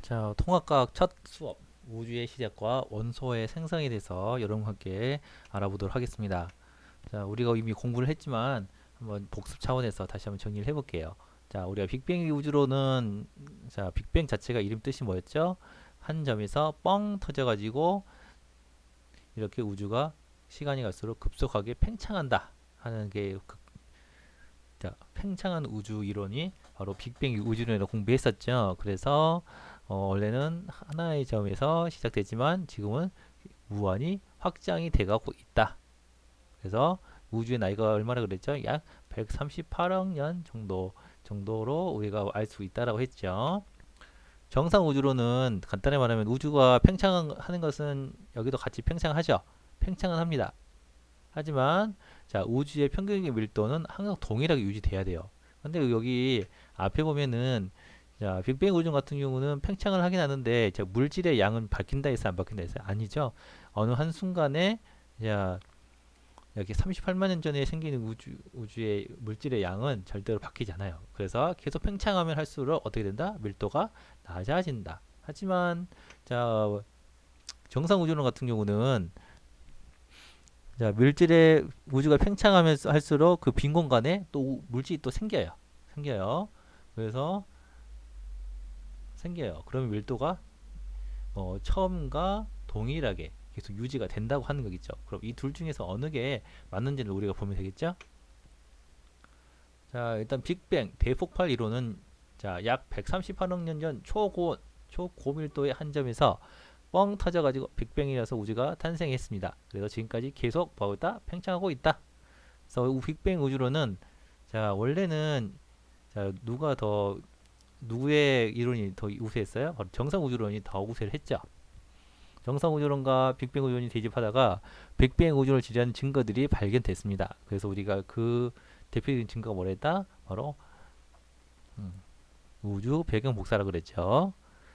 자, 통합과학 첫 수업, 우주의 시작과 원소의 생성에 대해서 여러분과 함께 알아보도록 하겠습니다. 자, 우리가 이미 공부를 했지만 한번 복습 차원에서 다시 한번 정리를 해볼게요. 자, 우리가 빅뱅 우주로는 자, 빅뱅 자체가 이름 뜻이 뭐였죠? 한 점에서 뻥 터져가지고 이렇게 우주가 시간이 갈수록 급속하게 팽창한다 하는 게 자, 팽창한 우주 이론이 바로 빅뱅 우주론이라고 공부했었죠. 그래서 원래는 하나의 점에서 시작되지만 지금은 무한히 확장이 돼가고 있다. 그래서 우주의 나이가 얼마나 그랬죠? 약 138억 년 정도로 우리가 알 수 있다라고 했죠. 정상 우주로는 간단히 말하면 우주가 팽창하는 것은 여기도 같이 팽창하죠. 팽창은 합니다. 하지만 자, 우주의 평균적 밀도는 항상 동일하게 유지돼야 돼요. 근데 여기 앞에 보면은 자, 빅뱅 우주 같은 경우는 팽창을 하긴 하는데 자, 물질의 양은 바뀐다 해서 안 바뀐다 해서 아니죠. 어느 한 순간에 자, 여기 38만 년 전에 생기는 우주의 물질의 양은 절대로 바뀌지 않아요. 그래서 계속 팽창하면 할수록 어떻게 된다? 밀도가 낮아진다. 하지만 자, 정상 우주론 같은 경우는 자, 물질의 우주가 팽창하면서 할수록 그 빈 공간에 또 물질이 또 생겨요. 그래서 생겨요. 그러면 밀도가 처음과 동일하게 계속 유지가 된다고 하는 거겠죠. 그럼 이 둘 중에서 어느 게 맞는지를 우리가 보면 되겠죠. 자, 일단 빅뱅 대폭발 이론은 자, 약 138억 년 전 초고밀도의 한 점에서 뻥 터져가지고 빅뱅이라서 우주가 탄생했습니다. 그래서 지금까지 계속 뭐하고 있다? 팽창하고 있다. 그래서 빅뱅 우주론은 자, 원래는 자, 누구의 이론이 더 우세했어요? 바로 정상 우주론이 더 우세를 했죠. 정상 우주론과 빅뱅 우주론이 대립하다가 빅뱅 우주론을 지지하는 증거들이 발견됐습니다. 그래서 우리가 그 대표적인 증거가 뭐랬다? 바로 음, 우주 배경 복사라 그랬죠.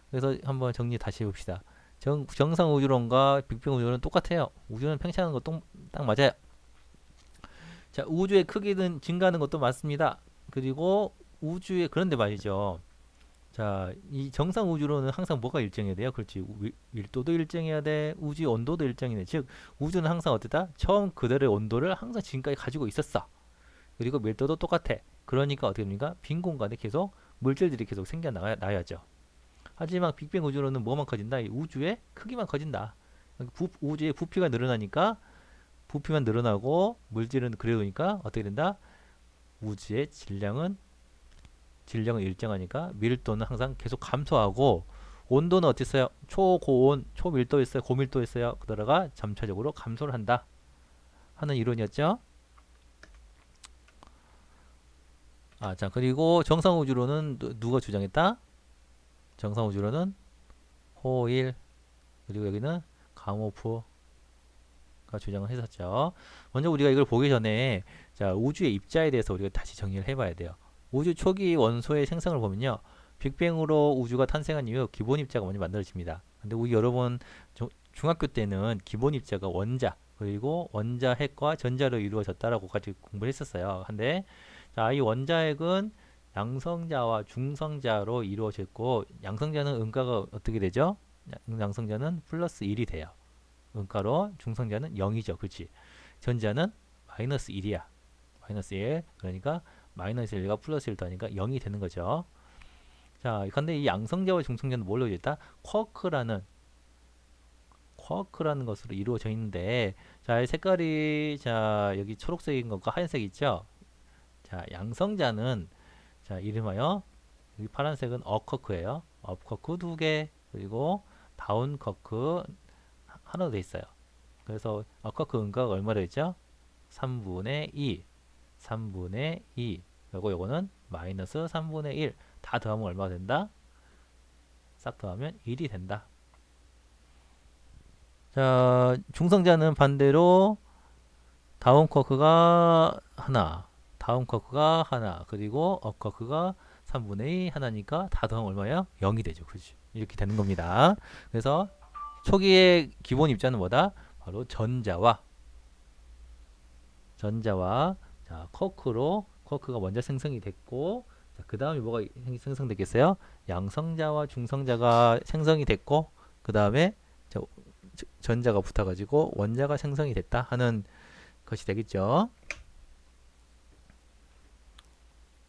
그래서 한번 정리 다시 해봅시다. 정상 우주론과 빅뱅 우주론은 똑같아요. 우주는 팽창하는 것도 딱 맞아요. 자, 우주의 크기는 증가하는 것도 맞습니다. 그리고 그런데 말이죠. 자, 이 정상 우주로는 항상 뭐가 일정해야 돼요? 그렇지. 밀도도 일정해야 돼. 우주의 온도도 일정해야 돼. 즉, 우주는 항상 어떻다? 처음 그대로의 온도를 항상 지금까지 가지고 있었어. 그리고 밀도도 똑같아. 그러니까 어떻게 됩니까? 빈 공간에 계속 물질들이 계속 생겨나야죠. 하지만 빅뱅 우주로는 뭐만 커진다? 이 우주의 크기만 커진다. 우주의 부피가 늘어나니까 부피만 늘어나고 물질은 그래도니까 어떻게 된다? 우주의 질량은 일정하니까 밀도는 항상 계속 감소하고 온도는 어땠어요? 초고온, 초밀도였어요? 고밀도였어요? 그러다가 점차적으로 감소를 한다 하는 이론이었죠. 아, 자, 그리고 정상 우주로는 누가 주장했다? 정상 우주로는 호일, 그리고 여기는 가모프가 주장을 했었죠. 먼저 우리가 이걸 보기 전에 자, 우주의 입자에 대해서 우리가 다시 정리를 해봐야 돼요. 우주 초기 원소의 생성을 보면요. 빅뱅으로 우주가 탄생한 이후 기본 입자가 먼저 만들어집니다. 근데 우리 여러분 중학교 때는 기본 입자가 원자 그리고 원자핵과 전자로 이루어졌다라고까지 공부를 했었어요. 근데 자, 이 원자핵은 양성자와 중성자로 이루어졌고 양성자는 음가가 어떻게 되죠? 양성자는 플러스 1이 돼요. 음가로 중성자는 0이죠. 그렇지? 전자는 마이너스 1이야. 마이너스 1. 그러니까 마이너스 1과 플러스 1 더하니까 0이 되는 거죠. 자, 근데 이 양성자와 중성자는 뭘로 이루어졌다? 쿼크라는 것으로 이루어져 있는데 자, 색깔이 자, 여기 초록색인 것과 하얀색 있죠? 자, 양성자는 자, 이름하여 여기 파란색은 업커크예요. 업커크 두 개, 그리고 다운커크 하나 더 있어요. 그래서 업커크 음가가 얼마로 있죠? 3분의 2. 3분의 2. 그리고 요거는 마이너스 3분의 1. 다 더하면 얼마가 된다? 싹 더하면 1이 된다. 자, 중성자는 반대로 다운커크가 하나, 다운커크가 하나, 그리고 업커크가 3분의 2 하나니까 다 더하면 얼마예요? 0이 되죠. 그렇지. 이렇게 되는 겁니다. 그래서 초기의 기본 입자는 뭐다? 바로 전자와 자, 쿼크가 먼저 생성이 됐고 그 다음에 뭐가 생성됐겠어요? 양성자와 중성자가 생성이 됐고 그 다음에 전자가 붙어가지고 원자가 생성이 됐다 하는 것이 되겠죠.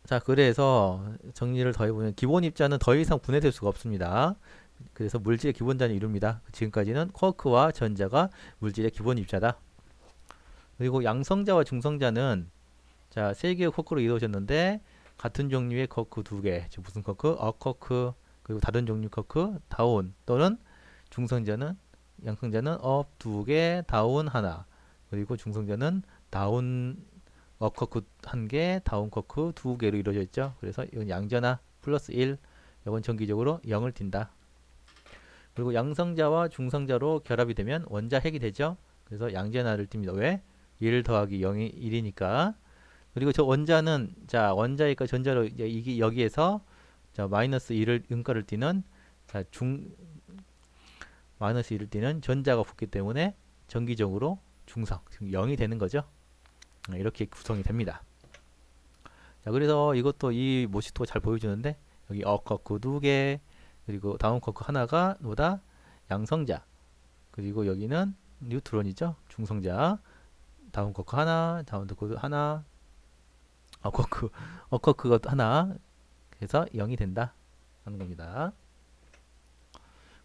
자, 그래서 정리를 더 해보면 기본 입자는 더 이상 분해될 수가 없습니다. 그래서 물질의 기본 단위 이룹니다. 지금까지는 쿼크와 전자가 물질의 기본 입자다. 그리고 양성자와 중성자는 자, 세 개의 쿼크로 이루어졌는데 같은 종류의 쿼크 두 개, 즉 무슨 쿼크? 쿼크, 그리고 다른 종류 쿼크, 다운 또는 중성자는 양성자는 업 두 개, 다운 하나, 그리고 중성자는 다운 업 쿼크 한 개, 다운 쿼크 두 개로 이루어져 있죠. 그래서 이건 양전하 플러스 1, 이건 정기적으로 0을 띈다. 그리고 양성자와 중성자로 결합이 되면 원자 핵이 되죠. 그래서 양전하를 띱니다. 왜? 1 더하기 0이 1이니까. 그리고 저 원자는 자 원자니까 전자로 이게 여기에서 자 마이너스 1을 음가를 띠는 자중 마이너스 1을 띠는 전자가 붙기 때문에 정기적으로 중성 0이 되는 거죠. 이렇게 구성이 됩니다. 자 그래서 이것도 이 모시토가 잘 보여주는데 여기 쿼크 두 개 그리고 다운 쿼크 하나가 뭐다 양성자 그리고 여기는 뉴트론이죠 중성자 다운 쿼크 하나 다운 쿼크 하나 어커크가 하나 해서 0이 된다 하는 겁니다.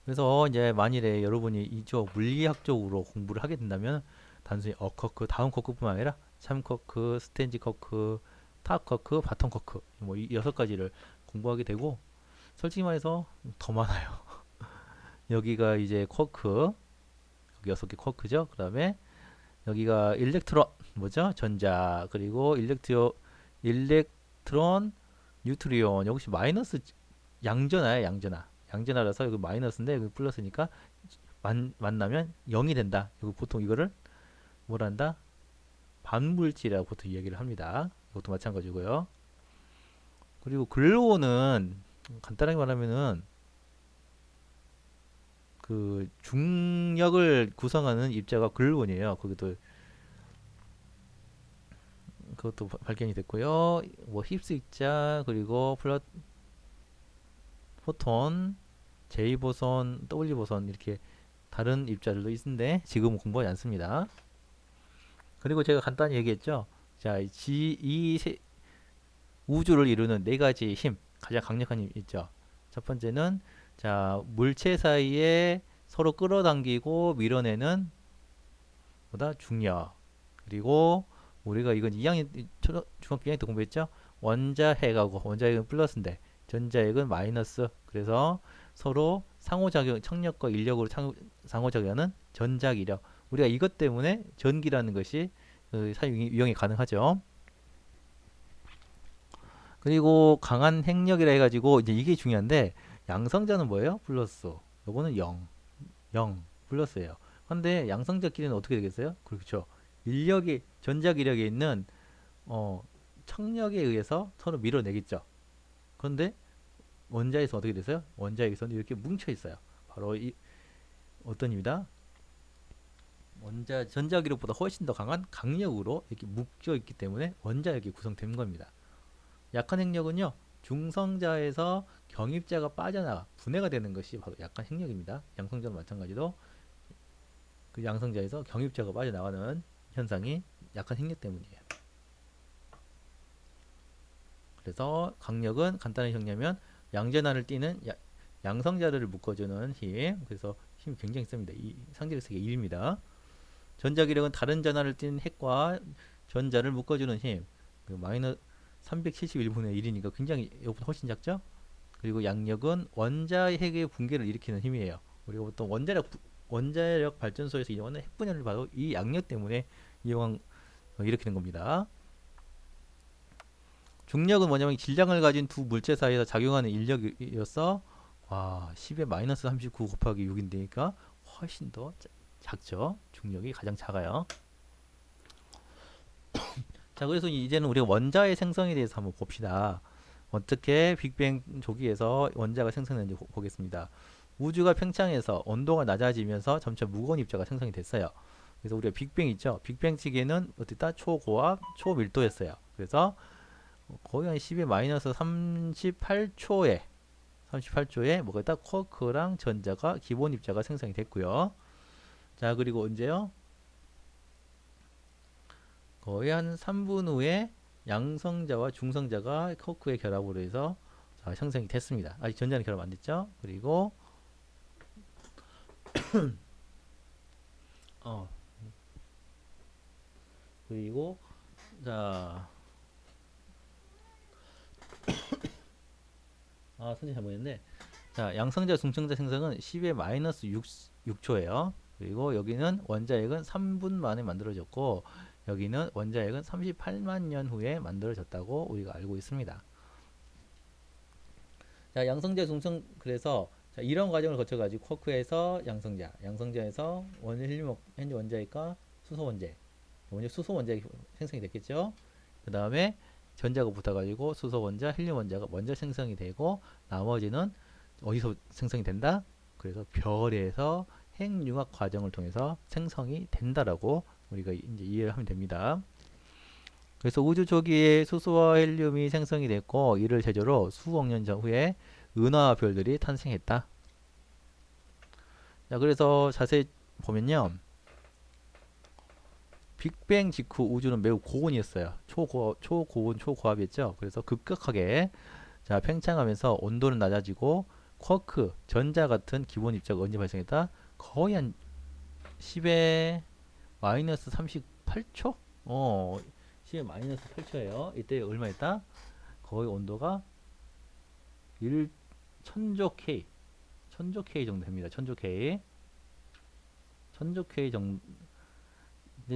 그래서 이제 만일에 여러분이 이쪽 물리학적으로 공부를 하게 된다면 단순히 어커크, 다운 커크뿐만 아니라 참커크, 스탠지 커크, 탑 커크, 바텀 커크 뭐 이 6가지를 공부하게 되고 솔직히 말해서 더 많아요. 여기가 이제 쿼크 여기 6개 쿼크죠. 그 다음에 여기가 일렉트론 뭐죠? 전자 그리고 일렉트론, 뉴트리온 역시 마이너스 양전하야 양전하. 양전하라서 여기 마이너스인데 여기 플러스니까 만나면 0이 된다. 여기 보통 이거를 뭐란다? 반물질이라고 보통 이야기를 합니다. 이것도 마찬가지고요. 그리고 글루온은 간단하게 말하면은 그 중력을 구성하는 입자가 글루온이에요. 거기도 그것도 발견이 됐고요. 뭐 힙스 입자 그리고 포톤, J 보선, W 보선 이렇게 다른 입자들도 있는데 지금은 공부하지 않습니다. 그리고 제가 간단히 얘기했죠. 자, 우주를 이루는 네 가지 힘, 가장 강력한 힘 있죠. 첫 번째는 자 물체 사이에 서로 끌어당기고 밀어내는 보다 중력. 그리고 우리가 이건 2학년 중학교 2학년 때 공부했죠. 원자핵하고 원자핵은 플러스인데 전자핵은 마이너스. 그래서 서로 상호작용, 청력과 인력으로 상호작용하는 전자기력. 우리가 이것 때문에 전기라는 것이 유형이 가능하죠. 그리고 강한 핵력이라 해가지고 이제 이게 중요한데 양성자는 뭐예요? 플러스. 요거는 0, 0 플러스예요. 근데 양성자끼리는 어떻게 되겠어요? 그렇죠. 인력이 전자기력에 있는 청력에 의해서 서로 밀어내겠죠. 그런데 원자에서 어떻게 됐어요? 원자에서는 이렇게 뭉쳐 있어요. 바로 이 어떤 입니다. 원자 전자기력보다 훨씬 더 강한 강력으로 이렇게 묶여 있기 때문에 원자력이 구성된 겁니다. 약한 핵력은요. 중성자에서 경입자가 빠져나가 분해가 되는 것이 바로 약한 핵력입니다. 양성자도 마찬가지로 그 양성자에서 경입자가 빠져나가는 현상이 약한 핵력 때문이에요. 그래서 강력은 간단히 정리하면 양전하를 띠는 양성자를 묶어주는 힘. 그래서 힘이 굉장히 셉니다. 이 상대적 세계 1입니다. 전자기력은 다른 전하를 띠는 핵과 전자를 묶어주는 힘. 마이너스 371분의 1이니까 굉장히 이것보다 훨씬 작죠? 그리고 양력은 원자 핵의 붕괴를 일으키는 힘이에요. 우리가 보통 원자력 발전소에서 이용하는 핵분열을 바로 이 양력 때문에 일으키는 겁니다. 중력은 뭐냐면 질량을 가진 두 물체 사이에서 작용하는 인력이어서 10의 마이너스 39 곱하기 6인데니까 훨씬 더 작죠. 중력이 가장 작아요. 자, 그래서 이제는 우리가 원자의 생성에 대해서 한번 봅시다. 어떻게 빅뱅 조기에서 원자가 생성되는지 보겠습니다. 우주가 팽창해서 온도가 낮아지면서 점차 무거운 입자가 생성이 됐어요. 그래서 우리가 빅뱅 있죠. 빅뱅 시기에는 어땠다? 초고압, 초밀도였어요. 그래서 거의 한 10의 마이너스 38초에 뭐가 있다? 쿼크랑 전자가 기본 입자가 생성이 됐고요. 자, 그리고 언제요? 거의 한 3분 후에 양성자와 중성자가 쿼크의 결합으로 해서 자, 형성이 됐습니다. 아직 전자는 결합 안 됐죠? 어, 그리고 자, 선생님 잘못했네. 자, 양성자 중성자 생성은 10의 마이너스 6초예요. 그리고 여기는 원자핵은 3분 만에 만들어졌고 여기는 원자핵은 38만 년 후에 만들어졌다고 우리가 알고 있습니다. 자, 양성자 중성 그래서 자, 이런 과정을 거쳐 가지고 쿼크에서 양성자에서 헬륨 현재 원자핵과 수소 원자핵. 먼저 수소 원자핵이 생성이 됐겠죠? 그다음에 전자가 붙어 가지고 수소 원자, 헬륨 원자가 먼저 생성이 되고 나머지는 어디서 생성이 된다? 그래서 별에서 핵융합 과정을 통해서 생성이 된다라고 우리가 이제 이해를 하면 됩니다. 그래서 우주 초기에 수소와 헬륨이 생성이 됐고 이를 제조로 수억 년 후에 은하와 별들이 탄생했다. 자, 그래서 자세히 보면요. 빅뱅 직후 우주는 매우 고온이었어요. 초고온, 초고압이었죠. 그래서 급격하게 자, 팽창하면서 온도는 낮아지고 쿼크, 전자 같은 기본 입자가 언제 발생했다? 거의 한 10의 마이너스 38초? 10의 마이너스 8초예요. 이때 얼마였다? 거의 온도가 1 천조 K, 천조 K 정도 됩니다. 천조 K. 천조 K 정도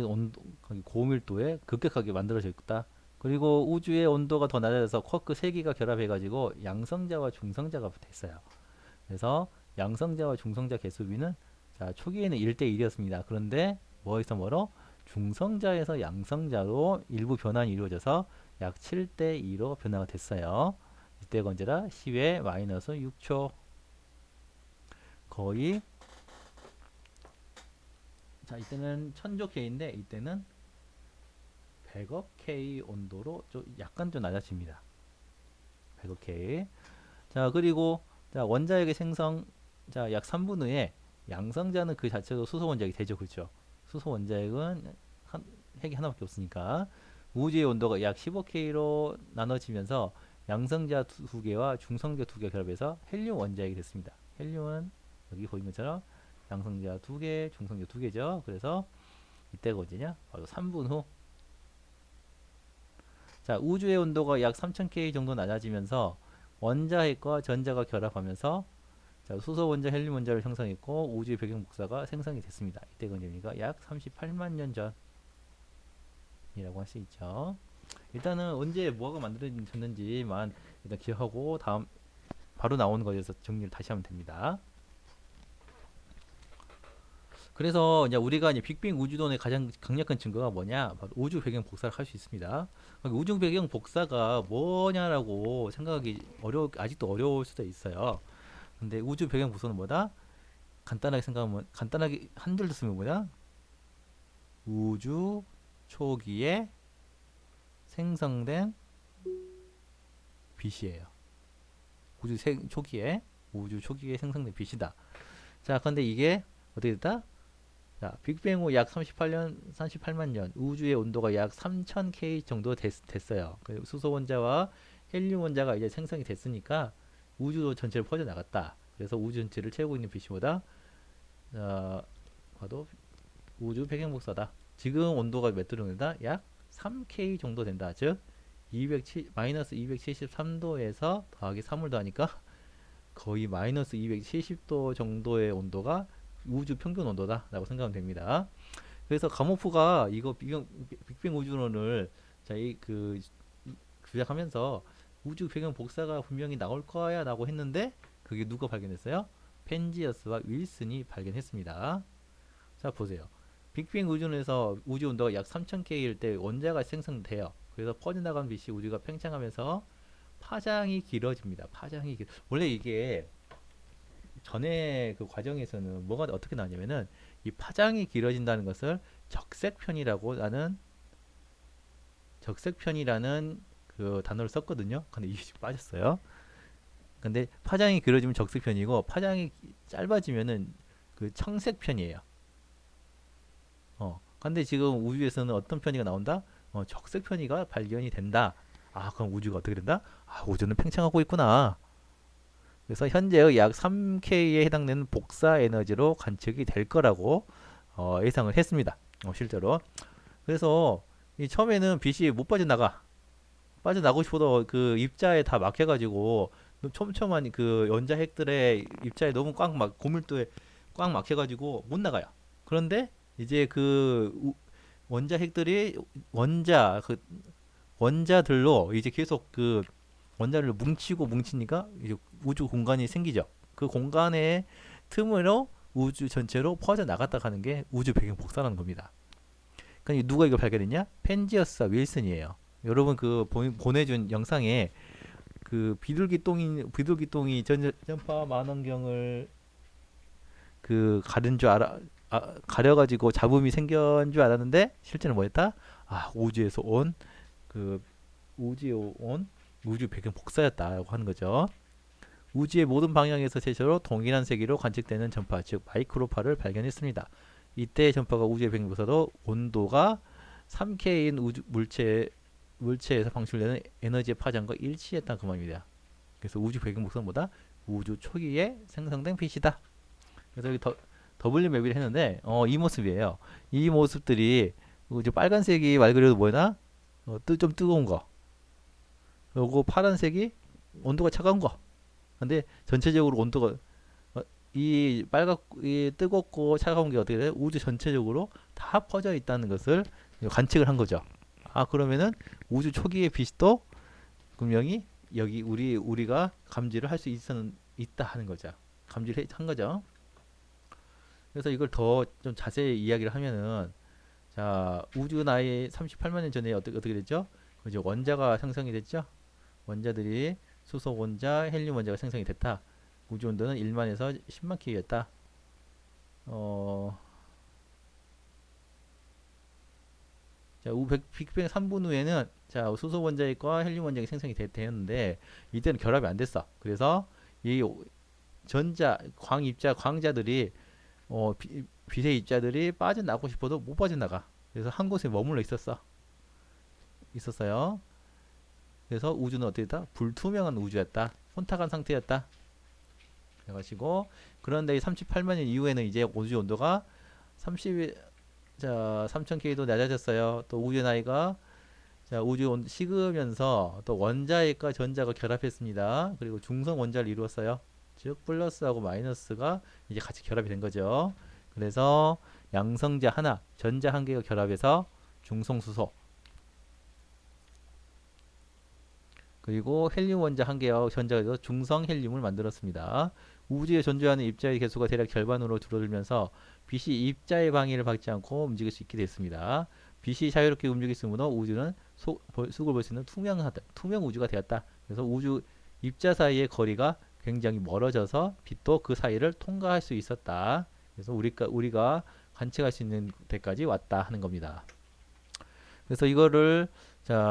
온도, 고밀도에 급격하게 만들어져 있다. 그리고 우주의 온도가 더 낮아져서 쿼크 3개가 결합해가지고 양성자와 중성자가 됐어요. 그래서 양성자와 중성자 개수비는 자, 초기에는 1대1이었습니다. 그런데 뭐에서 뭐로? 중성자에서 양성자로 일부 변환이 이루어져서 약 7대2로 변화가 됐어요. 이때가 언제다? 10의 마이너스 6초. 거의 자, 이때는 천조 K인데 이때는 100억 K 온도로 좀 약간 좀 낮아집니다. 100억 K. 자, 그리고 자, 원자핵의 생성 자, 약 3분 후에 양성자는 그 자체로 수소 원자핵이 되죠. 그렇죠? 수소 원자핵은 핵이 하나밖에 없으니까 우주의 온도가 약 15K로 나눠지면서 양성자 두 개와 중성자 두 개 결합해서 헬륨 원자핵이 됐습니다. 헬륨은 여기 보이는 것처럼 양성자 두 개, 중성자 두 개죠. 그래서 이때가 언제냐? 바로 3분 후. 자, 우주의 온도가 약 3000K 정도 낮아지면서 원자핵과 전자가 결합하면서 자, 수소 원자, 헬륨 원자를 형성했고 우주의 배경 복사가 생성이 됐습니다. 이때가 언제입니까? 약 38만 년 전이라고 할 수 있죠. 일단은 언제 뭐가 만들어졌는지만 일단 기억하고 다음 바로 나오는 거에서 정리를 다시 하면 됩니다. 그래서 이제 우리가 이제 빅뱅 우주론의 가장 강력한 증거가 뭐냐? 바로 우주 배경 복사를 할 수 있습니다. 그러니까 우주 배경 복사가 뭐냐라고 생각하기 아직도 어려울 수도 있어요. 근데 우주 배경 복사는 뭐다? 간단하게 생각하면 간단하게 한 줄로 쓰면 뭐냐? 우주 초기에 생성된 빛이에요. 우주 초기에 생성된 빛이다. 자, 근데 이게 어떻게 됐다? 자, 빅뱅 후 약 38만 년, 우주의 온도가 약 3000K 정도 됐어요. 수소 원자와 헬륨 원자가 이제 생성이 됐으니까 우주 전체를 퍼져나갔다. 그래서 우주 전체를 채우고 있는 빛이 뭐다? 봐도 우주 배경 복사다. 지금 온도가 몇 도로 된다? 약 3K 정도 된다. 즉, 마이너스 273도에서 더하기 3을 더하니까 거의 마이너스 270도 정도의 온도가 우주 평균 온도다라고 생각하면 됩니다. 그래서 가모프가 이거 빅뱅 우주론을 자그 주장하면서 우주 배경 복사가 분명히 나올 거야라고 했는데 그게 누가 발견했어요? 펜지어스와 윌슨이 발견했습니다. 자, 보세요. 빅뱅 우주론에서 우주 온도가 약 3000K일 때 원자가 생성돼요. 그래서 퍼져나간 빛이 우주가 팽창하면서 파장이 길어집니다. 원래 이게 전에 그 과정에서는 뭐가 어떻게 나왔냐면은 이 파장이 길어진다는 것을 적색편이라는 그 단어를 썼거든요. 근데 이게 지금 빠졌어요. 근데 파장이 길어지면 적색편이고 파장이 짧아지면은 그 청색편이에요. 근데 지금 우주에서는 어떤 편의가 나온다? 적색 편의가 발견이 된다. 아, 그럼 우주가 어떻게 된다? 아, 우주는 팽창하고 있구나. 그래서 현재의 약 3K에 해당되는 복사 에너지로 관측이 될 거라고 예상을 했습니다. 실제로. 그래서 이 처음에는 빛이 못 빠져나가. 빠져나가고 싶어도 그 입자에 다 막혀가지고 촘촘한 그 원자핵들의 입자에 너무 고밀도에 꽉 막혀가지고 못 나가요. 그런데 이제 원자핵들이 원자들로 이제 계속 그 원자를 뭉치니까 이제 우주 공간이 생기죠. 그 공간의 틈으로 우주 전체로 퍼져 나갔다 가는 게 우주 배경 복사라는 겁니다. 그러니까 누가 이걸 발견했냐? 펜지어스와 윌슨이에요. 여러분 그 보내준 영상에 그 비둘기똥이 전파 만원경을 그 가려가지고 잡음이 생긴 줄 알았는데 실제는 뭐였다? 아, 우주에서 온 그 우주에 온 우주 배경 복사였다고 하는 거죠. 우주의 모든 방향에서 최초로 동일한 세기로 관측되는 전파, 즉 마이크로파를 발견했습니다. 이때의 전파가 우주의 배경 복사도 온도가 3K인 물체에서 방출되는 에너지의 파장과 일치했다는 그 말입니다. 그래서 우주 배경 복사는 뭐다? 우주 초기에 생성된 빛이다. 그래서 여기 W 맵을 했는데 이 모습이에요. 이 모습들이 이제 빨간색이 말 그대로 뭐나 좀 뜨거운 거. 요거 파란색이 온도가 차가운 거. 근데 전체적으로 온도가 이 뜨겁고 차가운 게 어떻게 돼요? 우주 전체적으로 다 퍼져 있다는 것을 관측을 한 거죠. 아, 그러면은 우주 초기의 빛도 분명히 여기 우리가 감지를 할 수 있다 하는 거죠. 감지를 한 거죠. 그래서 이걸 더 좀 자세히 이야기를 하면은 자, 우주 나이 38만 년 전에 어떻게 됐죠? 그죠? 원자가 생성이 됐죠? 원자들이 수소 원자, 헬륨 원자가 생성이 됐다. 우주 온도는 1만에서 10만 K였다. 어, 자, 빅뱅 3분 후에는 자, 수소 원자핵과 헬륨 원자핵이 생성이 되었는데 이때는 결합이 안 됐어. 그래서 이 광자들이 빛의 입자들이 빠져나가고 싶어도 못 빠져나가. 그래서 한 곳에 머물러 있었어요. 그래서 우주는 어떻게 됐다? 불투명한 우주였다. 혼탁한 상태였다. 그래가지고 그런데 38만 년 이후에는 이제 우주 온도가 3000K도 낮아졌어요. 또 우주 나이가 우주 식으면서 또 원자핵과 전자가 결합했습니다. 그리고 중성 원자를 이루었어요. 즉 플러스하고 마이너스가 이제 같이 결합이 된 거죠. 그래서 양성자 하나, 전자 한 개가 결합해서 중성수소, 그리고 헬륨 원자 한 개와 전자가 되어 중성 헬륨을 만들었습니다. 우주에 존재하는 입자의 개수가 대략 절반으로 줄어들면서 빛이 입자의 방해를 받지 않고 움직일 수 있게 됐습니다. 빛이 자유롭게 움직일 수 있으므로 우주는 속을 볼 수 있는 투명 우주가 되었다. 그래서 우주 입자 사이의 거리가 굉장히 멀어져서 빛도 그 사이를 통과할 수 있었다. 그래서 우리가 관측할 수 있는 데까지 왔다 하는 겁니다. 그래서 이거를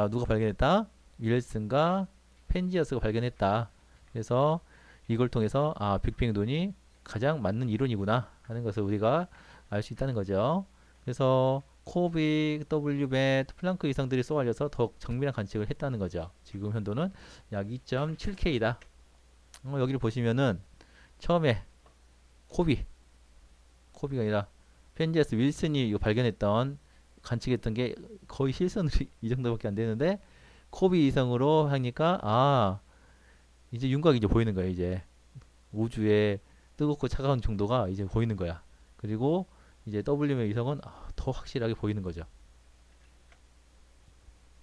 누가 발견했다? 윌슨과 펜지어스가 발견했다. 그래서 이걸 통해서 빅뱅 이론이 가장 맞는 이론이구나 하는 것을 우리가 알 수 있다는 거죠. 그래서 코빅, W벳, 플랑크 이상들이 쏘아져서 더욱 정밀한 관측을 했다는 거죠. 지금 현도는 약 2.7K다. 여기를 보시면은 처음에 코비가 아니라 펜지어스 윌슨이 이거 발견했던 관측했던 게 거의 실선으로 이 정도밖에 안 되는데 코비 이상으로 하니까 이제 윤곽이 이제 보이는 거야. 이제 우주의 뜨겁고 차가운 정도가 이제 보이는 거야. 그리고 이제 W의 이성은 더 확실하게 보이는 거죠.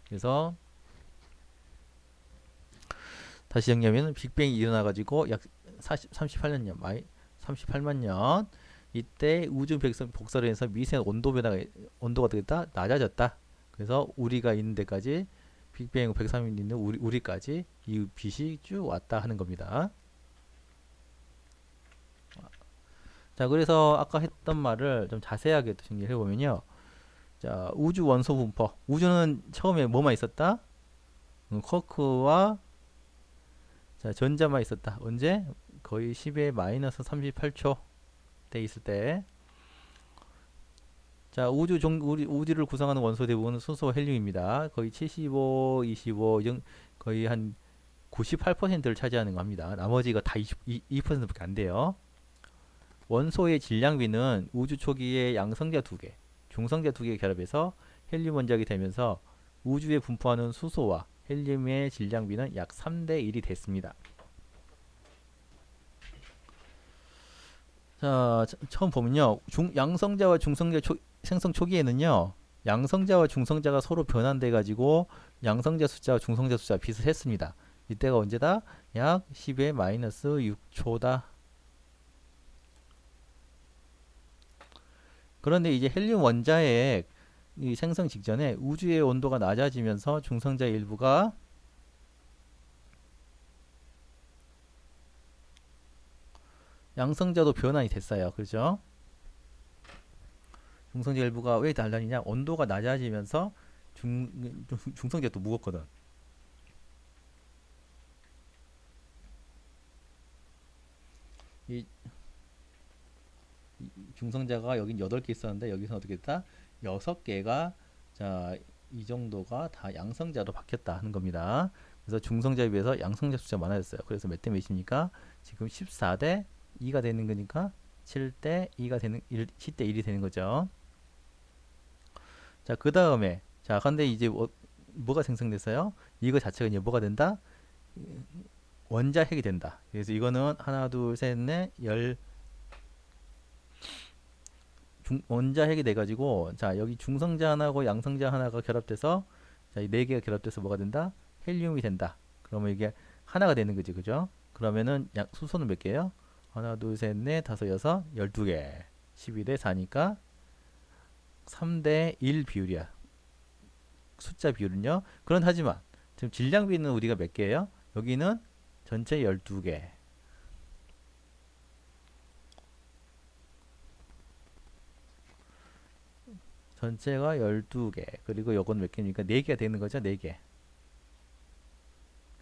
그래서 다시 정리하면 빅뱅이 일어나가지고 약 38만 년 이때 우주 복사를 해서 미세 온도가 되겠다 낮아졌다. 그래서 우리가 있는 데까지 빅뱅 103일 있는 우리까지 이 빛이 쭉 왔다 하는 겁니다. 자, 그래서 아까 했던 말을 좀 자세하게 또 정리를 해보면요. 자, 우주 원소 분포. 우주는 처음에 뭐만 있었다? 쿼크와 자, 전자만 있었다. 언제? 거의 10의 마이너스 38초 돼 있을 때. 자, 우주를 구성하는 원소 대부분은 수소와 헬륨입니다. 거의 75, 25, 거의 한 98%를 차지하는 겁니다. 나머지가 다 2%밖에 안 돼요. 원소의 질량비는 우주 초기에 양성자 두 개, 중성자 두 개 결합해서 헬륨 원자가 되면서 우주에 분포하는 수소와 헬륨의 질량비는 약 3대 1이 됐습니다. 자, 처음 보면요. 양성자와 중성자 생성 초기에는요. 양성자와 중성자가 서로 변환돼 가지고 양성자 숫자와 중성자 숫자가 비슷했습니다. 이때가 언제다? 약 10의 마이너스 6초다. 그런데 이제 헬륨 원자의 이 생성 직전에 우주의 온도가 낮아지면서 중성자 일부가 양성자도 변환이 됐어요. 그렇죠? 중성자 일부가 왜 달라지냐? 온도가 낮아지면서 중성자가 또 무겁거든. 이 중성자가 여긴 8개 있었는데 여기서 어떻게 됐다? 6개가 자, 이 정도가 다 양성자로 바뀌었다 하는 겁니다. 그래서 중성자에 비해서 양성자 숫자가 많아졌어요. 그래서 몇 대 몇입니까? 지금 14대 2가 되는 거니까 7대 2가 되는 10대 1이 되는 거죠. 자, 그다음에 자, 근데 이제 뭐가 생성됐어요? 이거 자체가 이제 뭐가 된다? 원자핵이 된다. 그래서 이거는 하나, 둘, 셋, 넷, 원자핵이 돼가지고 자 여기 중성자 하나고 양성자 하나가 결합돼서 자 이 네 개가 결합돼서 뭐가 된다? 헬륨이 된다. 그러면 이게 하나가 되는 거지, 그죠? 그러면은 수소는 몇 개예요? 하나, 둘, 셋, 넷, 다섯, 여섯, 12개. 12대 4니까 3대 1 비율이야. 숫자 비율은요. 그런 하지만 지금 질량비는 우리가 몇 개예요? 여기는 전체 12개. 전체가 12개. 그리고 요건 몇 개입니까? 4개가 되는 거죠? 4개.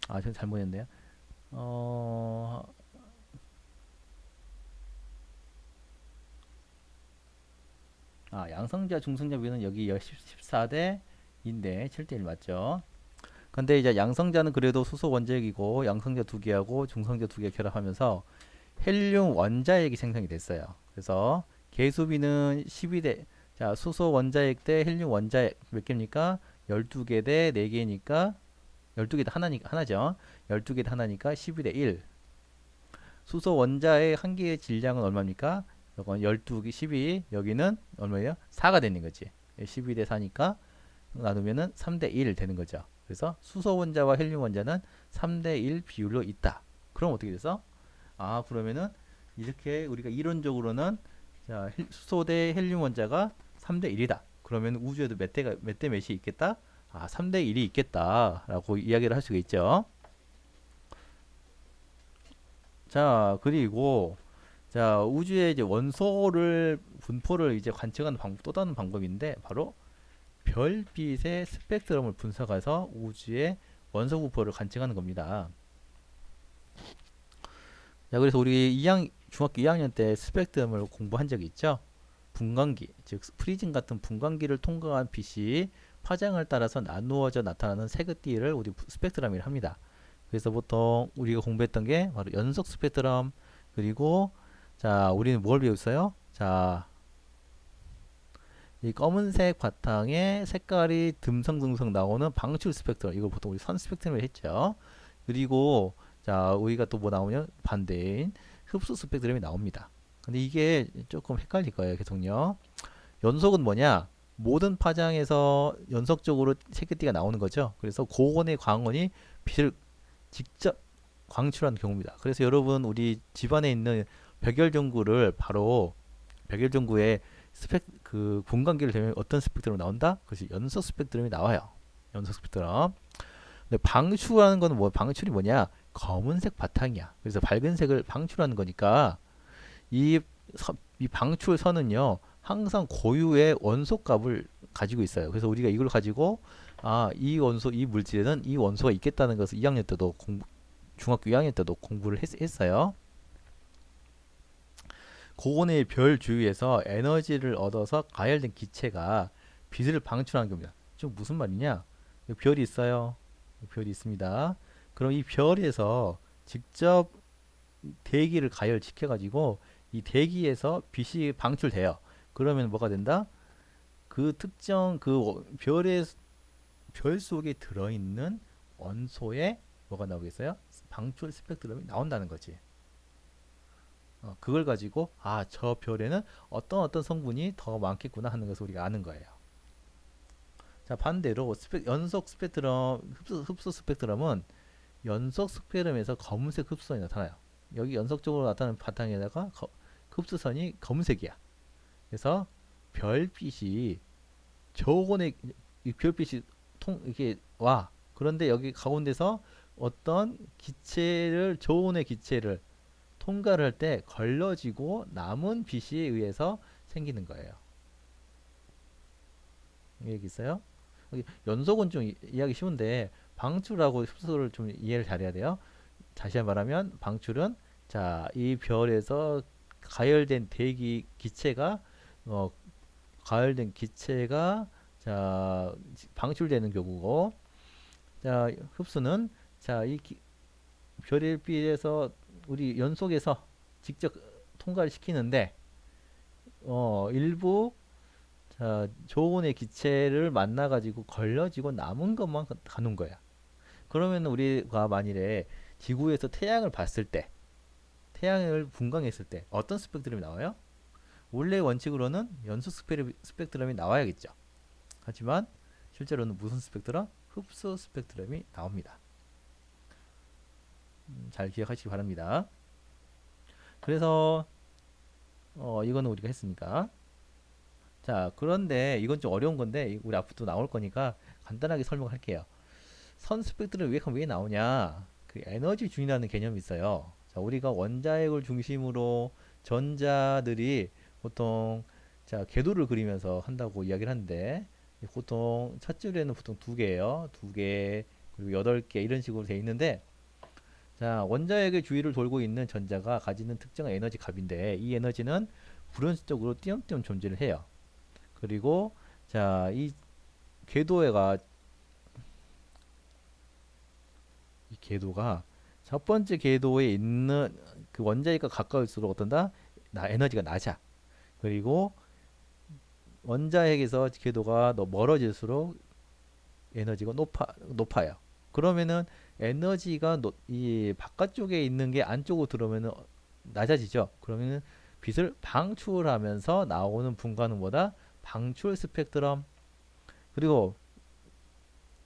아, 저 잘못했네요. 어, 양성자, 중성자 비율은 여기 14대 인데 7대 1 맞죠? 근데 이제 양성자는 그래도 수소 원자핵이고 양성자 두 개하고 중성자 두 개 결합하면서 헬륨 원자핵이 생성이 됐어요. 그래서 계수비는 12대 자, 수소 원자핵 대 헬륨 원자핵 몇 개입니까? 12개 대 4개니까 12개 대 하나죠. 12개 대 하나니까 12대 1. 수소 원자의 한 개의 질량은 얼마입니까? 이건 12개 12 여기는 얼마예요? 4가 되는 거지. 12 대 4니까 나누면은 3대 1 되는 거죠. 그래서 수소 원자와 헬륨 원자는 3대 1 비율로 있다. 그럼 어떻게 돼서? 그러면은 이렇게 우리가 이론적으로는 자, 수소 대 헬륨 원자가 3대 1이다. 그러면 우주에도 몇 대 몇이 있겠다? 3대 1이 있겠다라고 이야기를 할 수가 있죠. 자, 그리고 자, 우주의 이제 원소를 분포를 이제 관측하는 방법 또 다른 방법인데 바로 별빛의 스펙트럼을 분석해서 우주의 원소 분포를 관측하는 겁니다. 자, 그래서 우리 중학교 2학년 때 스펙트럼을 공부한 적이 있죠. 분광기, 즉 프리즘 같은 분광기를 통과한 빛이 파장을 따라서 나누어져 나타나는 색의 우리 스펙트럼이라 합니다. 그래서 보통 우리가 공부했던 게 바로 연속 스펙트럼 그리고 자 우리는 뭘 배웠어요? 자, 이 검은색 바탕에 색깔이 듬성듬성 나오는 방출 스펙트럼 이걸 보통 우리 선 스펙트럼을 했죠. 그리고 자 우리가 또 뭐 나오냐 반대인 흡수 스펙트럼이 나옵니다. 근데 이게 조금 헷갈릴 거예요. 계속요. 연속은 뭐냐? 모든 파장에서 연속적으로 색깔띠가 나오는 거죠. 그래서 고온의 광원이 빛을 직접 광출하는 경우입니다. 그래서 여러분 우리 집안에 있는 백열전구를 바로 백열전구에 그 분광기를 대면 어떤 스펙트럼이 나온다? 그것이 연속 스펙트럼이 나와요. 연속 스펙트럼. 근데 방출하는 거는 방출이 뭐냐? 검은색 바탕이야. 그래서 밝은 색을 방출하는 거니까 이 방출선은요 항상 고유의 원소값을 가지고 있어요. 그래서 우리가 이걸 가지고 이 원소, 이 물질에는 이 원소가 있겠다는 것을 2학년 때도 중학교 2학년 때도 공부를 했어요. 고온의 별 주위에서 에너지를 얻어서 가열된 기체가 빛을 방출하는 겁니다. 좀 무슨 말이냐? 별이 있어요. 별이 있습니다. 그럼 이 별에서 직접 대기를 가열시켜 가지고 이 대기에서 빛이 방출돼요. 그러면 뭐가 된다? 그 특정 별 속에 들어있는 원소에 뭐가 나오겠어요? 방출 스펙트럼이 나온다는 거지. 그걸 가지고 저 별에는 어떤 성분이 더 많겠구나 하는 것을 우리가 아는 거예요. 자, 반대로 연속 스펙트럼, 흡수 스펙트럼은 연속 스펙트럼에서 검은색 흡수선이 나타나요. 여기 연속적으로 나타나는 바탕에다가 흡수선이 검은색이야. 그래서 별빛이 저온의 별빛이 이게 와. 그런데 여기 가운데서 어떤 저온의 기체를 통과를 할 때 걸러지고 남은 빛에 의해서 생기는 거예요. 여기 있어요? 연속은 좀 이해하기 쉬운데 방출하고 흡수를 좀 이해를 잘해야 돼요. 다시 말하면 방출은 이 별에서 가열된 대기 기체가 어, 가열된 기체가 방출되는 경우고, 흡수는 이 별의 빛에서 우리 연속에서 직접 통과를 시키는데 일부 저온의 기체를 만나 가지고 걸러지고 남은 것만 가는 거야. 그러면 우리가 만일에 지구에서 태양을 봤을 때, 태양을 분광했을 때 어떤 스펙트럼이 나와요? 원래 원칙으로는 연속 스펙트럼이 나와야겠죠. 하지만 실제로는 무슨 스펙트럼? 흡수 스펙트럼이 나옵니다. 잘 기억하시기 바랍니다. 그래서 이거는 우리가 했으니까. 자, 그런데 이건 좀 어려운 건데 우리 앞으로 나올 거니까 간단하게 설명할게요. 선 스펙트럼 왜 나오냐? 그 에너지 준이라는 개념이 있어요. 자, 우리가 원자핵을 중심으로 전자들이 보통 궤도를 그리면서 한다고 이야기를 하는데, 보통 첫 줄에는 보통 두 개예요. 두 개, 그리고 8개 이런 식으로 돼 있는데, 원자핵의 주위를 돌고 있는 전자가 가지는 특정한 에너지 값인데, 이 에너지는 불연속적으로 띄엄띄엄 존재를 해요. 그리고 이 궤도가 첫 번째 궤도에 있는 그 원자핵과 가까울수록 어떤다? 에너지가 낮아. 그리고 원자핵에서 궤도가 더 멀어질수록 에너지가 높아요. 그러면은 에너지가 이 바깥쪽에 있는 게 안쪽으로 들어오면은 낮아지죠. 그러면은 빛을 방출하면서 나오는 분광은 뭐다? 방출 스펙트럼. 그리고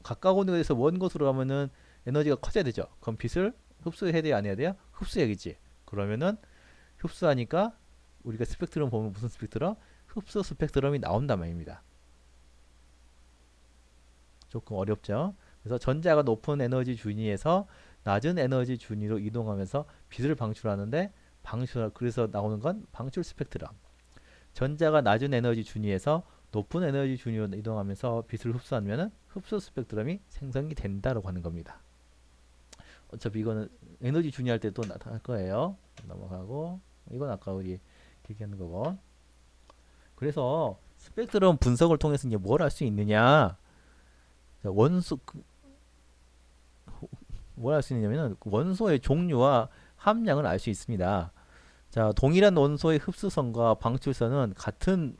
가까운 곳에서 먼 곳으로 가면은 에너지가 커져야 되죠. 그럼 빛을 흡수해야 돼요, 안 해야 돼요? 흡수해야겠지. 그러면은 흡수하니까 우리가 스펙트럼 보면 무슨 스펙트럼? 흡수 스펙트럼이 나온단 말입니다. 조금 어렵죠. 그래서 전자가 높은 에너지 준위에서 낮은 에너지 준위로 이동하면서 빛을 방출하는데, 그래서 나오는 건 방출 스펙트럼. 전자가 낮은 에너지 준위에서 높은 에너지 준위로 이동하면서 빛을 흡수하면 흡수 스펙트럼이 생성이 된다고 하는 겁니다. 어차피 이거는 에너지 준위할 때 또 나타날 거예요. 넘어가고, 이건 아까 우리 얘기하는 거고. 그래서 스펙트럼 분석을 통해서 이제 뭘 할 수 있느냐? 뭘 할 수 있냐면은 원소의 종류와 함량을 알 수 있습니다. 동일한 원소의 흡수선과 방출선은 같은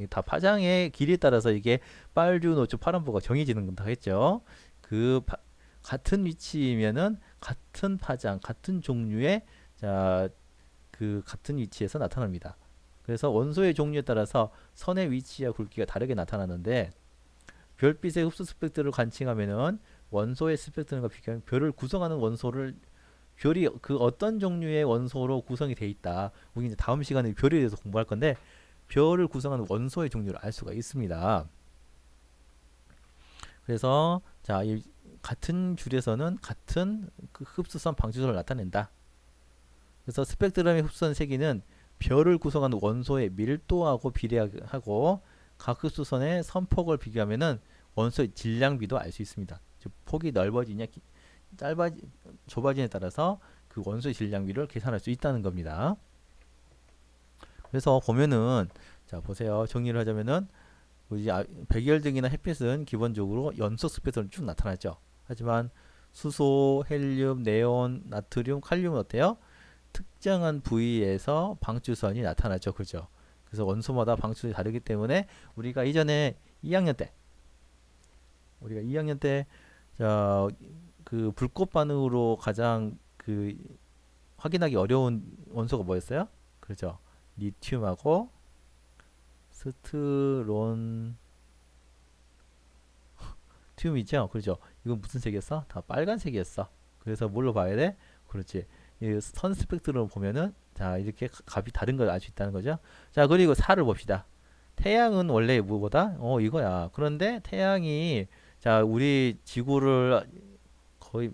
다 파장의 길이에 따라서 이게 빨주, 노초, 파란보가 정해지는 건다 했죠. 같은 위치이면은 같은 파장, 같은 종류의 같은 위치에서 나타납니다. 그래서 원소의 종류에 따라서 선의 위치와 굵기가 다르게 나타나는데, 별빛의 흡수 스펙트를 관측하면은 원소의 스펙트럼과 비교하면 별을 구성하는 별이 어떤 종류의 원소로 구성이 돼 있다. 우리 이제 다음 시간에 별에 대해서 공부할 건데, 별을 구성하는 원소의 종류를 알 수가 있습니다. 그래서 이 같은 줄에서는 같은 흡수선 방출선을 나타낸다. 그래서 스펙트럼의 흡수선 세기는 별을 구성하는 원소의 밀도하고 비례하고 각 흡수선의 선폭을 비교하면은 원소의 질량비도 알 수 있습니다. 즉 폭이 넓어지냐 짧아지 좁아지냐에 따라서 그 원소의 질량비를 계산할 수 있다는 겁니다. 그래서 보면은 자 보세요. 정리를 하자면은 뭐지 백열등이나 햇빛은 기본적으로 연소 스펙트럼이 쭉 나타나죠. 하지만 수소, 헬륨, 네온, 나트륨, 칼륨은 어때요? 특정한 부위에서 방출선이 나타나죠. 그죠? 그래서 원소마다 방출이 다르기 때문에 우리가 이전에 2학년 때 우리가 2학년 때 자, 그 불꽃 반응으로 가장 그 확인하기 어려운 원소가 뭐였어요? 그렇죠. 리튬하고 스트론튬이죠. 그렇죠. 이건 무슨 색이었어? 다 빨간색이었어. 그래서 뭘로 봐야 돼? 그렇지. 이 선 스펙트럼 보면은 자 이렇게 값이 다른 걸 알 수 있다는 거죠. 자 그리고 살을 봅시다. 태양은 원래 뭐보다 이거야. 그런데 태양이 자 우리 지구를 거의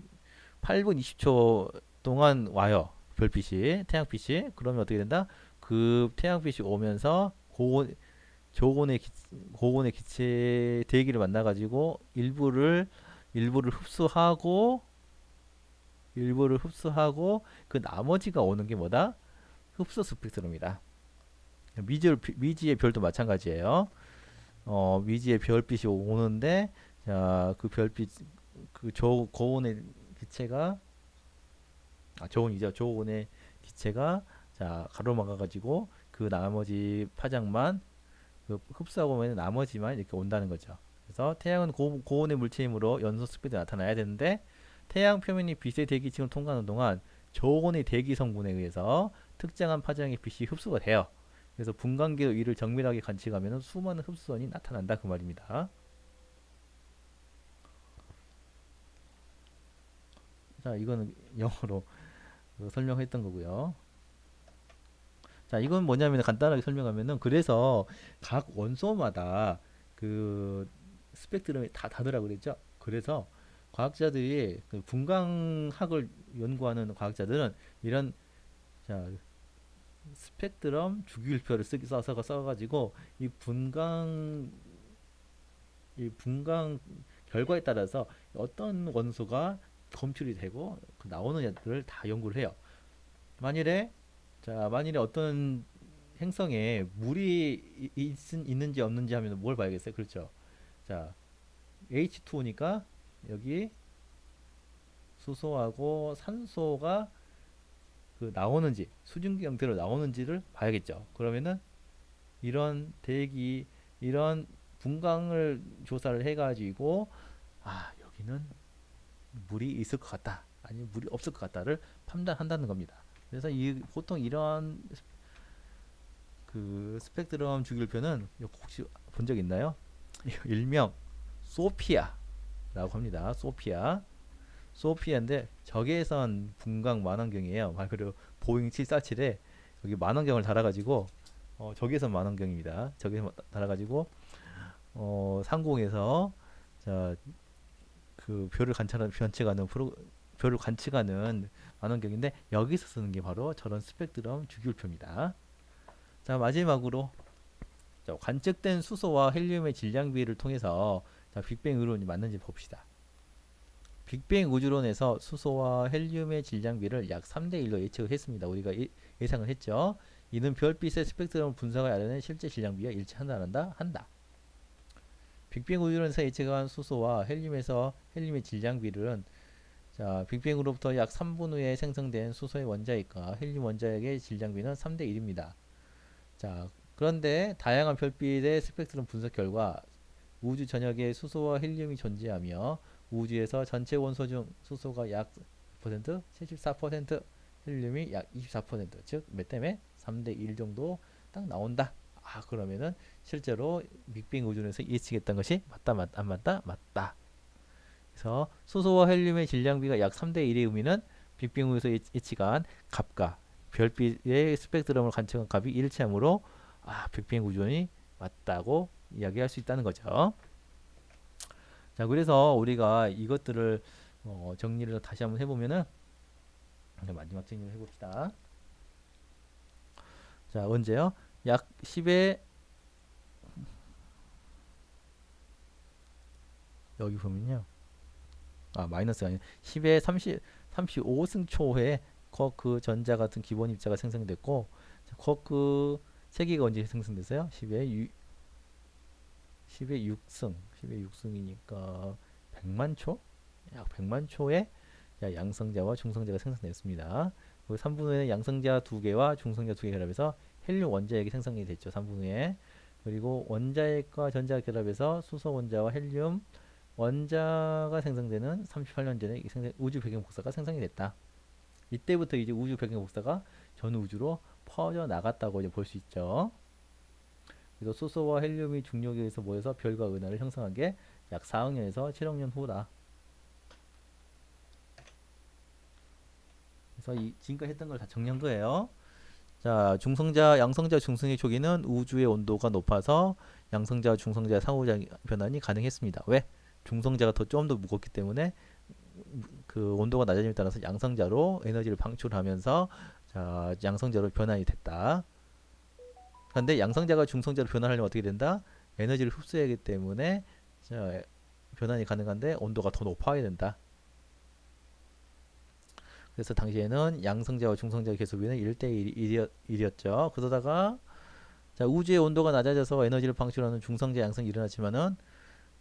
8분 20초 동안 와요. 별빛이 태양빛이 그러면 어떻게 된다? 그 태양빛이 오면서 저온의 고온의 기체 대기를 만나 가지고 일부를 흡수하고 그 나머지가 오는 게 뭐다? 흡수 스펙트럼이다. 미지의 별도 마찬가지예요. 미지의 별빛이 오는데 자, 그 별빛 그 고온의 기체가 저온이죠. 저온의 기체가 자, 가로막아 가지고 그 나머지 파장만 그 흡수하고 오면 나머지만 이렇게 온다는 거죠. 그래서 태양은 고온의 물체이므로 연소 스피드 나타나야 되는데 태양 표면이 빛의 대기층을 통과하는 동안 저온의 대기 성분에 의해서 특정한 파장의 빛이 흡수가 돼요. 그래서 분광기로 이를 정밀하게 관측하면 수많은 흡수선이 나타난다 그 말입니다. 자, 이거는 영어로 설명했던 거고요. 자, 이건 뭐냐면 간단하게 설명하면은 그래서 각 원소마다 그 스펙트럼이 다 다르라고 그랬죠. 그래서 과학자들이 그 분광학을 연구하는 과학자들은 이런 자, 스펙트럼 주기율표를 써가지고 이 분광 결과에 따라서 어떤 원소가 검출이 되고 그 나오느냐를 다 연구를 해요. 만일에 만일에 어떤 행성에 물이 있는지 없는지 하면 뭘 봐야겠어요? 그렇죠. 자, H2O니까 여기 수소하고 산소가 그 나오는지 수증기 형태로 나오는지를 봐야겠죠. 그러면은 이런 대기 이런 분광을 조사를 해가지고 여기는 물이 있을 것 같다 아니면 물이 없을 것 같다를 판단한다는 겁니다. 그래서 보통 이런 그 스펙트럼 주기율표는 혹시 본 적 있나요? 일명 소피아라고 합니다. 소피아인데 적외선 분광 만원경이에요. 말 그대로 보잉 747에 여기 만원경을 달아가지고 적외선 만원경입니다. 적외선 달아가지고 상공에서 자, 그 별을 관측하는 만원경인데 여기서 쓰는 게 바로 저런 스펙트럼 주기율표입니다. 자 마지막으로 자, 관측된 수소와 헬륨의 질량비를 통해서 자, 빅뱅 의론이 맞는지 봅시다. 빅뱅 우주론에서 수소와 헬륨의 질량비를 약 3대 1로 예측을 했습니다. 우리가 예상을 했죠. 이는 별빛의 스펙트럼 분석을 알아낸 실제 질량비와 일치한다. 빅뱅 우주론에서 예측한 수소와 헬륨의 질량비는 자, 빅뱅으로부터 약 3분 후에 생성된 수소의 원자핵과 헬륨 원자핵의 질량비는 3대 1입니다. 자, 그런데 다양한 별빛의 스펙트럼 분석 결과 우주 전역에 수소와 헬륨이 존재하며 우주에서 전체 원소 중 수소가 약 74%, 헬륨이 약 24%, 즉 몇 때문에 3대 1 정도 딱 나온다. 그러면은 실제로 빅뱅 우주론에서 예측했던 것이 안 맞다? 맞다. 그래서 수소와 헬륨의 질량비가 약 3대 1의 의미는 빅뱅 우주에서 예측한 값과 별빛의 스펙트럼을 관측한 값이 일치하므로 빅뱅 우주론이 맞다고 이야기할 수 있다는 거죠. 자, 그래서 우리가 이것들을 정리를 다시 한번 해보면은 마지막 정리를 해봅시다. 자, 언제요? 약 10의 여기 보면요. 마이너스가 아니라 10의 35승초에 쿼크 전자 같은 기본 입자가 생성됐고, 쿼크 세 개가 언제 생성됐어요? 10의 6승, 10의 6승이니까 100만 초? 약 100만 초에 양성자와 중성자가 생성됐습니다. 그리고 3분 후에는 양성자 2개와 중성자 2개 결합해서 헬륨 원자핵이 생성이 됐죠. 3분 후에. 그리고 원자핵과 전자 결합해서 수소 원자와 헬륨 원자가 생성되는 38년 전에 우주 배경 복사가 생성이 됐다. 이때부터 이제 우주 배경 복사가 전 우주로 퍼져 나갔다고 이제 볼 수 있죠. 그래서 수소와 헬륨이 중력에 의해서 모여서 별과 은하를 형성한 게 약 4억 년에서 7억 년 후다. 그래서 지금까지 했던 걸 다 정리한 거예요. 자, 중성자, 양성자, 중성의 초기는 우주의 온도가 높아서 양성자, 중성자 상호작 변환이 가능했습니다. 왜? 중성자가 좀 더 무겁기 때문에 그 온도가 낮아짐에 따라서 양성자로 에너지를 방출하면서 자, 양성자로 변환이 됐다. 그런데 양성자가 중성자로 변환하려면 어떻게 된다? 에너지를 흡수해야 하기 때문에 자, 변환이 가능한데 온도가 더 높아야 된다. 그래서 당시에는 양성자와 중성자의 계수비는 1대 1이었죠. 그러다가 자, 우주의 온도가 낮아져서 에너지를 방출하는 중성자 양성이 일어났지만은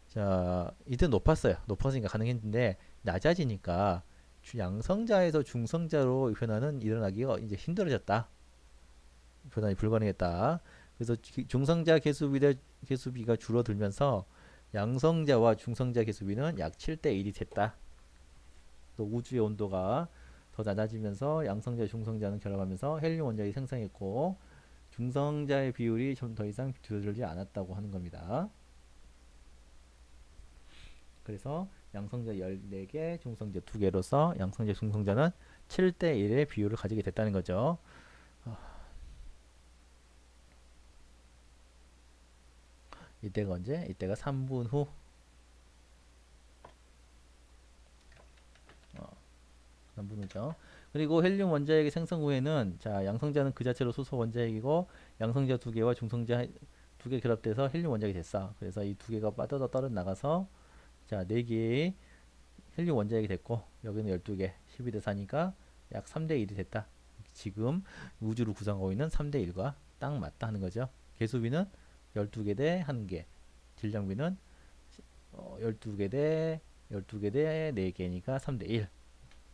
자, 이때 높았어요. 높았으니까 가능했는데 낮아지니까 양성자에서 중성자로 변화는 일어나기가 이제 힘들어졌다. 변환이 불가능했다. 그래서 중성자 계수비가 줄어들면서 양성자와 중성자 계수비는 약 7대 1이 됐다. 또 우주의 온도가 더 낮아지면서 양성자, 중성자는 결합하면서 헬륨 원자가 생성했고 중성자의 비율이 좀 더 이상 줄어들지 않았다고 하는 겁니다. 그래서 양성자 14개, 중성자 2개로서 양성자, 중성자는 7대 1의 비율을 가지게 됐다는 거죠. 이때가 언제? 이때가 3분 후. 3분 후죠. 그리고 헬륨 원자핵의 생성 후에는 자, 양성자는 그 자체로 수소 원자핵이고 양성자 2개와 중성자 2개 결합돼서 헬륨 원자핵이 됐어. 그래서 이 2개가 빠져서 떨어 나가서 자, 4개의 헬륨 원자핵이 됐고 여기는 12개, 12대 4니까 약 3대 1이 됐다. 지금 우주를 구성하고 있는 3대 1과 딱 맞다 하는 거죠. 계수비는 12개 대 1개, 질량비는 12개 대 12개 대 4개니까 3대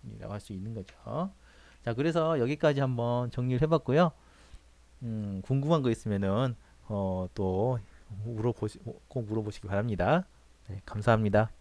1이라고 할 수 있는 거죠. 자, 그래서 여기까지 한번 정리를 해봤고요. 궁금한 거 있으면은 또 꼭 물어보시기 바랍니다. 네, 감사합니다.